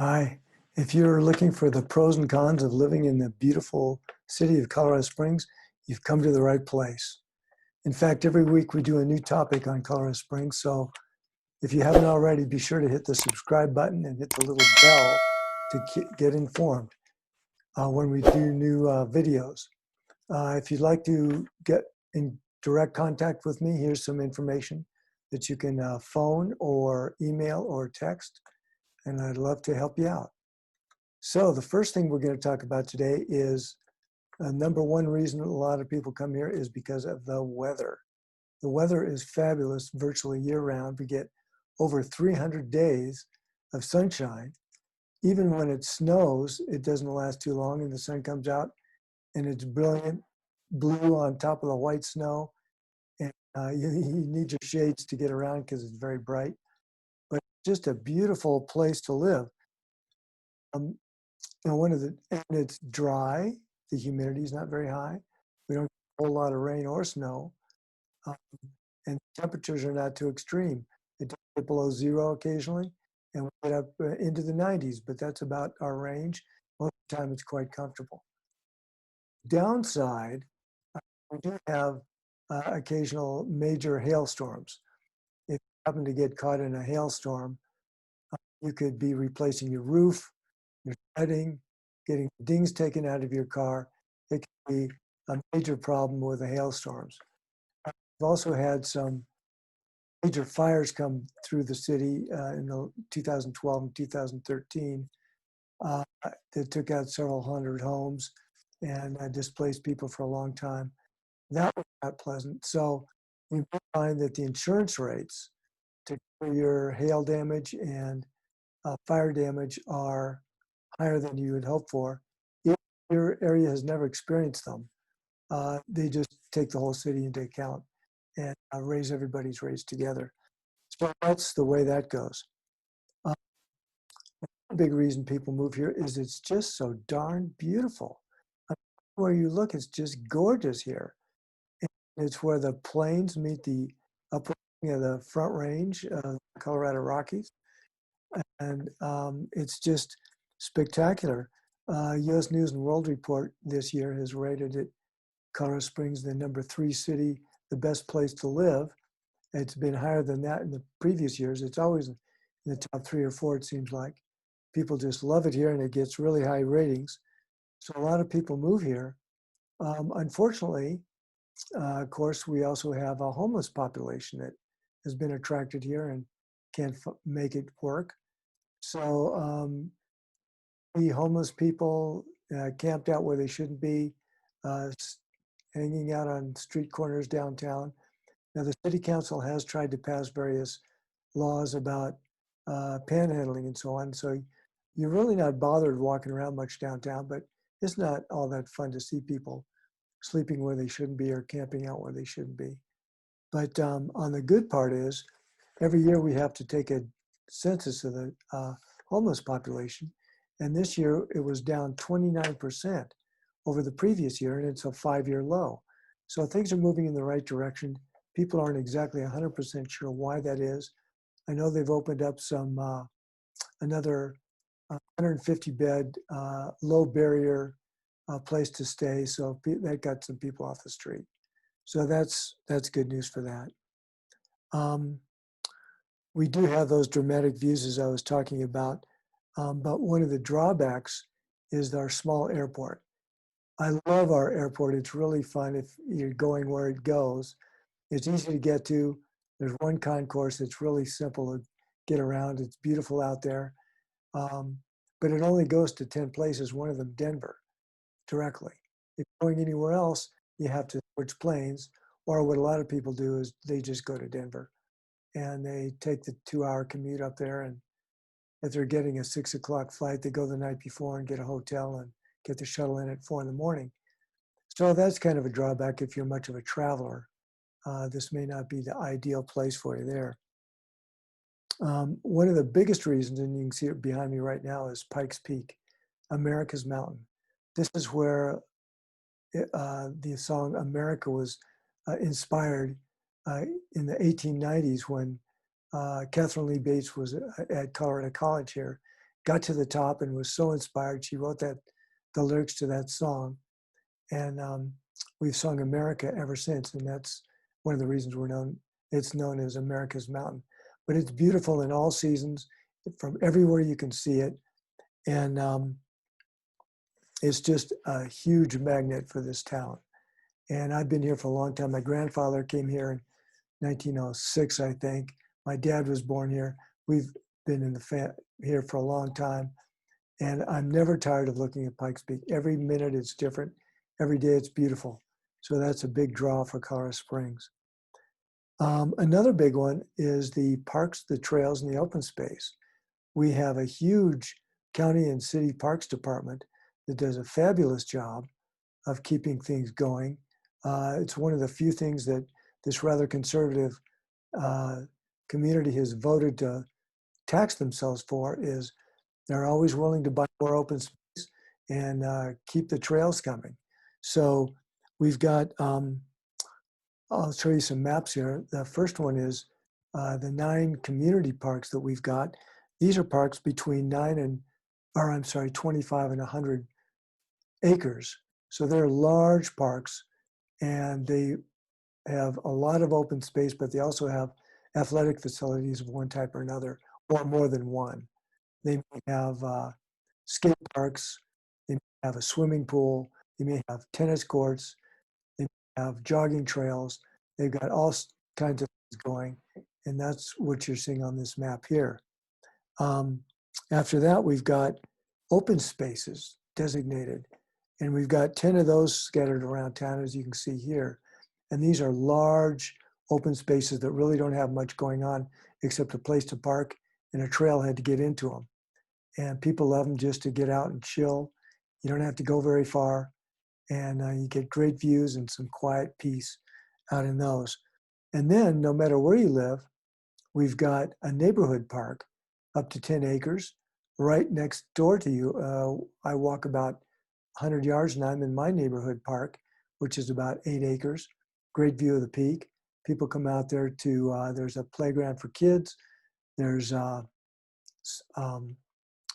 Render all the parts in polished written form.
Hi. If you're looking for the pros and cons of living in the beautiful city of Colorado Springs, you've come to the right place. In fact, every week we do a new topic on Colorado Springs. So if you haven't already, be sure to hit the subscribe button and hit the little bell to get informed when we do new videos. If you'd like to get in direct contact with me, here's some information that you can phone or email or text, and I'd love to help you out. So the first thing we're going to talk about today is number one reason a lot of people come here is because of the weather. The weather is fabulous virtually year round. We get over 300 days of sunshine. Even when it snows, it doesn't last too long and the sun comes out and it's brilliant blue on top of the white snow. And you need your shades to get around because it's very bright. But just a beautiful place to live. And it's dry. The humidity is not very high. We don't get a whole lot of rain or snow, um, and temperatures are not too extreme. It does get below zero occasionally, and we get up into the 90s, but that's about our range. Most of the time, it's quite comfortable. Downside, we do have occasional major hailstorms. If you happen to get caught in a hailstorm, you could be replacing your roof, your siding, getting dings taken out of your car. It can be a major problem with the hailstorms. We've also had some major fires come through the city in the 2012 and 2013 that took out several hundred homes and displaced people for a long time. That was not pleasant. So you find that the insurance rates to cover your hail damage and fire damage are higher than you would hope for. If your area has never experienced them, they just take the whole city into account and raise everybody's rates together. So that's the way that goes. One big reason people move here is it's just so darn beautiful. Where you look, it's just gorgeous here. It's where the plains meet the upper of the Front Range of the Colorado Rockies. And it's just spectacular. U.S. News and World Report this year has rated it, Colorado Springs, the #3 city, the best place to live. It's been higher than that in the previous years. It's always in the top 3 or 4, it seems like. People just love it here and it gets really high ratings. So a lot of people move here. Unfortunately, of course, we also have a homeless population that has been attracted here and can't make it work. So the homeless people camped out where they shouldn't be, uh, hanging out on street corners downtown. Now, the city council has tried to pass various laws about panhandling and so on. So you're really not bothered walking around much downtown, but it's not all that fun to see people sleeping where they shouldn't be or camping out where they shouldn't be. But on the good part is, every year we have to take a census of the homeless population. And this year it was down 29% over the previous year, and it's a 5-year low. So things are moving in the right direction. People aren't exactly 100% sure why that is. I know they've opened up some another 150-bed low barrier place to stay, so that got some people off the street. So that's good news for that. We do have those dramatic views as I was talking about, but one of the drawbacks is our small airport. I love our airport. It's really fun if you're going where it goes. It's easy to get to. There's one concourse that's really simple to get around. It's beautiful out there, but it only goes to 10 places, one of them Denver, directly. If you're going anywhere else, you have to switch planes, or what a lot of people do is they just go to Denver and they take the 2-hour commute up there. And if they're getting a 6 o'clock flight, they go the night before and get a hotel and get the shuttle in at 4 in the morning. So that's kind of a drawback if you're much of a traveler. This may not be the ideal place for you there. One of the biggest reasons, and you can see it behind me right now, is Pikes Peak, America's Mountain. This is where the song America was inspired in the 1890s when Catherine Lee Bates was at Colorado College here, got to the top and was so inspired. She wrote the lyrics to that song. And we've sung America ever since. And that's one of the reasons it's known as America's Mountain. But it's beautiful in all seasons, from everywhere you can see it. And it's just a huge magnet for this town. And I've been here for a long time. My grandfather came here in 1906, I think. My dad was born here. We've been here for a long time. And I'm never tired of looking at Pikes Peak. Every minute it's different. Every day it's beautiful. So that's a big draw for Colorado Springs. Another big one is the parks, the trails, and the open space. We have a huge county and city parks department that does a fabulous job of keeping things going. It's one of the few things that this rather conservative community has voted to tax themselves for. Is they're always willing to buy more open space and keep the trails coming. So we've got, I'll show you some maps here. The first one is the 9 community parks that we've got. These are parks between 25 and 100 acres. So they're large parks, and they have a lot of open space, but they also have athletic facilities of one type or another, or more than one. They may have skate parks, they may have a swimming pool, they may have tennis courts, they may have jogging trails. They've got all kinds of things going, and that's what you're seeing on this map here. After that, we've got open spaces designated, and we've got 10 of those scattered around town, as you can see here. And these are large open spaces that really don't have much going on except a place to park and a trailhead to get into them. And people love them just to get out and chill. You don't have to go very far, and you get great views and some quiet peace out in those. And then, no matter where you live, we've got a neighborhood park up to 10 acres right next door to you. I walk about 100 yards and I'm in my neighborhood park, which is about 8 acres. Great view of the peak. People come out there to, there's a playground for kids. There's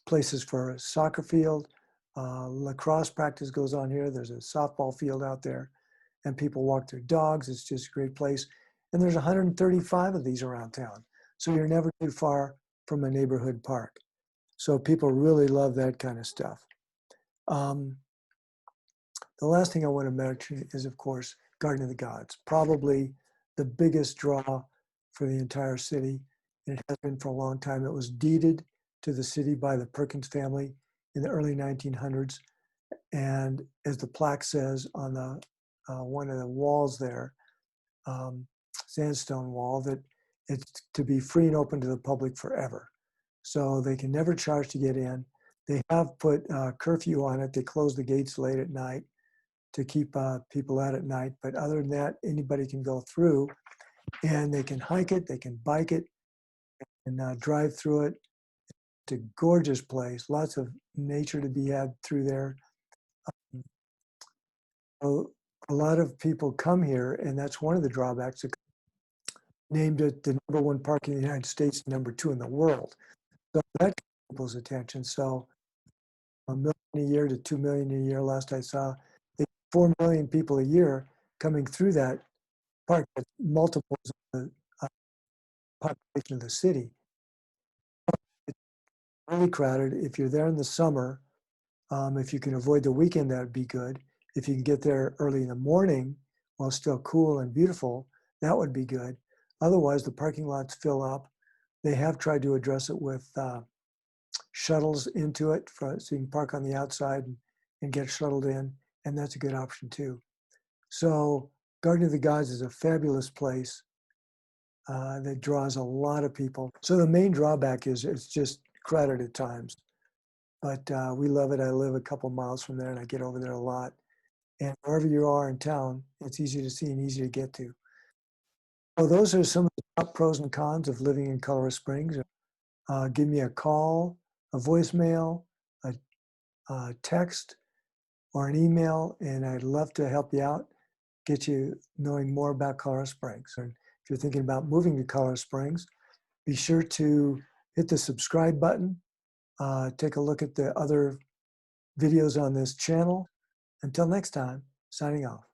places for a soccer field. Lacrosse practice goes on here. There's a softball field out there, and people walk their dogs. It's just a great place. And there's 135 of these around town. So you're never too far from a neighborhood park. So people really love that kind of stuff. The last thing I want to mention is, of course, Garden of the Gods, probably the biggest draw for the entire city. And it has been for a long time. It was deeded to the city by the Perkins family in the early 1900s. And as the plaque says on the one of the walls there, sandstone wall, that it's to be free and open to the public forever. So they can never charge to get in. They have put curfew on it. They close the gates late at night to keep people out at night. But other than that, anybody can go through, and they can hike it, they can bike it, and drive through it. It's a gorgeous place, lots of nature to be had through there. So a lot of people come here, and that's one of the drawbacks. Named it the #1 park in the United States, #2 in the world. So that got people's attention. So 1 million a year to 2 million a year, last I saw. 4 million people a year coming through that park. That's multiples of the population of the city. It's really crowded. If you're there in the summer, if you can avoid the weekend, that would be good. If you can get there early in the morning while still cool and beautiful, that would be good. Otherwise, the parking lots fill up. They have tried to address it with shuttles into it, so you can park on the outside and get shuttled in, and that's a good option too. So Garden of the Gods is a fabulous place that draws a lot of people. So the main drawback is it's just crowded at times, but we love it. I live a couple miles from there, and I get over there a lot. And wherever you are in town, it's easy to see and easy to get to. So those are some of the top pros and cons of living in Colorado Springs. Give me a call, a voicemail, a text, or an email, and I'd love to help you out, get you knowing more about Colorado Springs. And if you're thinking about moving to Colorado Springs, be sure to hit the subscribe button Take a look at the other videos on this channel. Until next time, signing off.